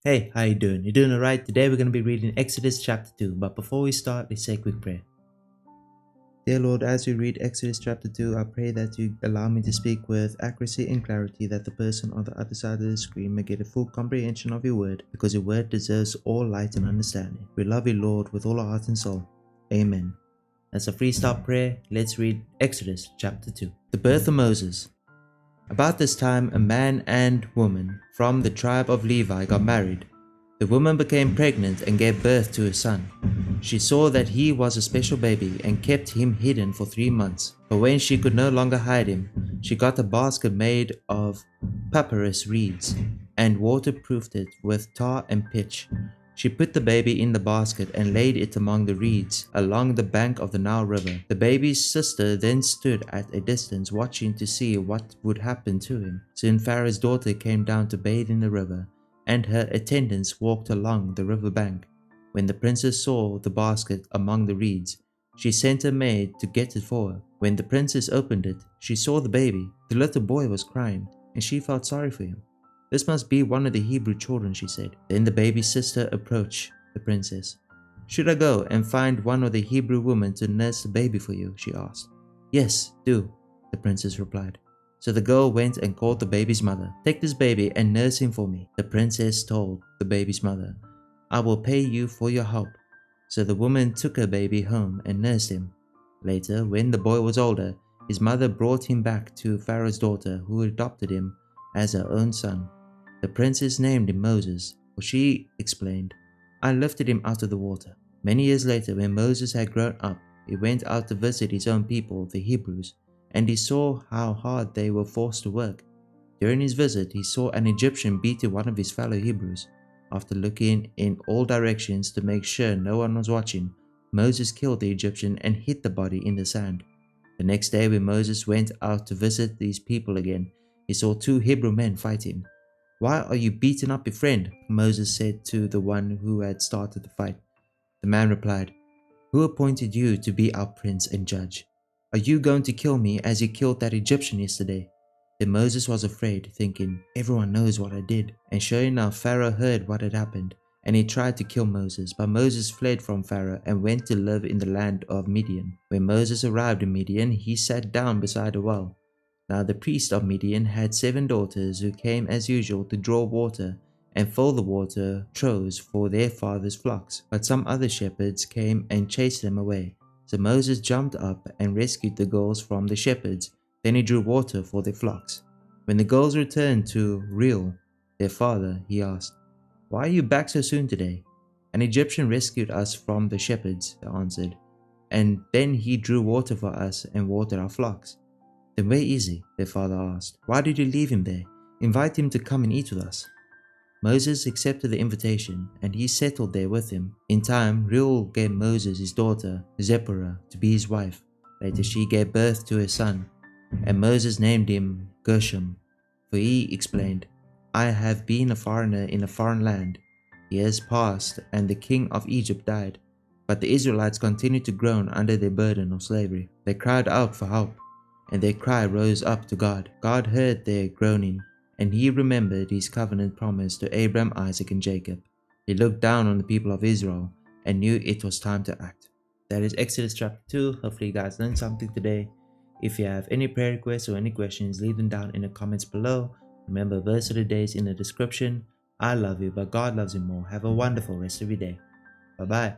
Hey, how you doing? You doing alright? Today we're going to be reading Exodus chapter 2, but before we start, let's say a quick prayer. Dear Lord, as we read Exodus chapter 2, I pray that you allow me to speak with accuracy and clarity, that the person on the other side of the screen may get a full comprehension of your word, because your word deserves all light and understanding. We love you, Lord, with all our heart and soul. Amen. As a freestyle prayer, let's read Exodus chapter 2. The birth of Moses. About this time, a man and woman from the tribe of Levi got married. The woman became pregnant and gave birth to a son. She saw that he was a special baby and kept him hidden for 3 months. But when she could no longer hide him, she got a basket made of papyrus reeds and waterproofed it with tar and pitch. She put the baby in the basket and laid it among the reeds along the bank of the Nile River. The baby's sister then stood at a distance watching to see what would happen to him. Soon Pharaoh's daughter came down to bathe in the river, and her attendants walked along the river bank. When the princess saw the basket among the reeds, she sent a maid to get it for her. When the princess opened it, she saw the baby. The little boy was crying, and she felt sorry for him. "This must be one of the Hebrew children," she said. Then the baby's sister approached the princess. "Should I go and find one of the Hebrew women to nurse the baby for you?" she asked. "Yes, do," the princess replied. So the girl went and called the baby's mother. "Take this baby and nurse him for me," the princess told the baby's mother. "I will pay you for your help." So the woman took her baby home and nursed him. Later, when the boy was older, his mother brought him back to Pharaoh's daughter, who adopted him as her own son. The princess named him Moses, for she explained, "I lifted him out of the water." Many years later, when Moses had grown up, he went out to visit his own people, the Hebrews, and he saw how hard they were forced to work. During his visit, he saw an Egyptian beating one of his fellow Hebrews. After looking in all directions to make sure no one was watching, Moses killed the Egyptian and hid the body in the sand. The next day, when Moses went out to visit these people again, he saw two Hebrew men fighting. "Why are you beating up your friend?" Moses said to the one who had started the fight. The man replied, "Who appointed you to be our prince and judge? Are you going to kill me as you killed that Egyptian yesterday?" Then Moses was afraid, thinking, "Everyone knows what I did." And sure enough, Pharaoh heard what had happened, and he tried to kill Moses. But Moses fled from Pharaoh and went to live in the land of Midian. When Moses arrived in Midian, he sat down beside a well. Now the priest of Midian had 7 daughters who came as usual to draw water and fill the water troughs for their father's flocks. But some other shepherds came and chased them away. So Moses jumped up and rescued the girls from the shepherds. Then he drew water for their flocks. When the girls returned to Reuel, their father, he asked, "Why are you back so soon today?" "An Egyptian rescued us from the shepherds," they answered, "and then he drew water for us and watered our flocks." "Then where is he?" their father asked. "Why did you leave him there? Invite him to come and eat with us." Moses accepted the invitation, and he settled there with him. In time, Reuel gave Moses his daughter, Zipporah, to be his wife. Later she gave birth to a son, and Moses named him Gershom, for he explained, "I have been a foreigner in a foreign land. Years passed, and the king of Egypt died. But the Israelites continued to groan under their burden of slavery. They cried out for help, and their cry rose up to God. God heard their groaning, and he remembered his covenant promise to Abraham, Isaac, and Jacob. He looked down on the people of Israel and knew it was time to act. That is Exodus chapter 2. Hopefully you guys learned something today. If you have any prayer requests or any questions, leave them down in the comments below. Remember, verse of the day is in the description. I love you, but God loves you more. Have a wonderful rest of your day. Bye-bye.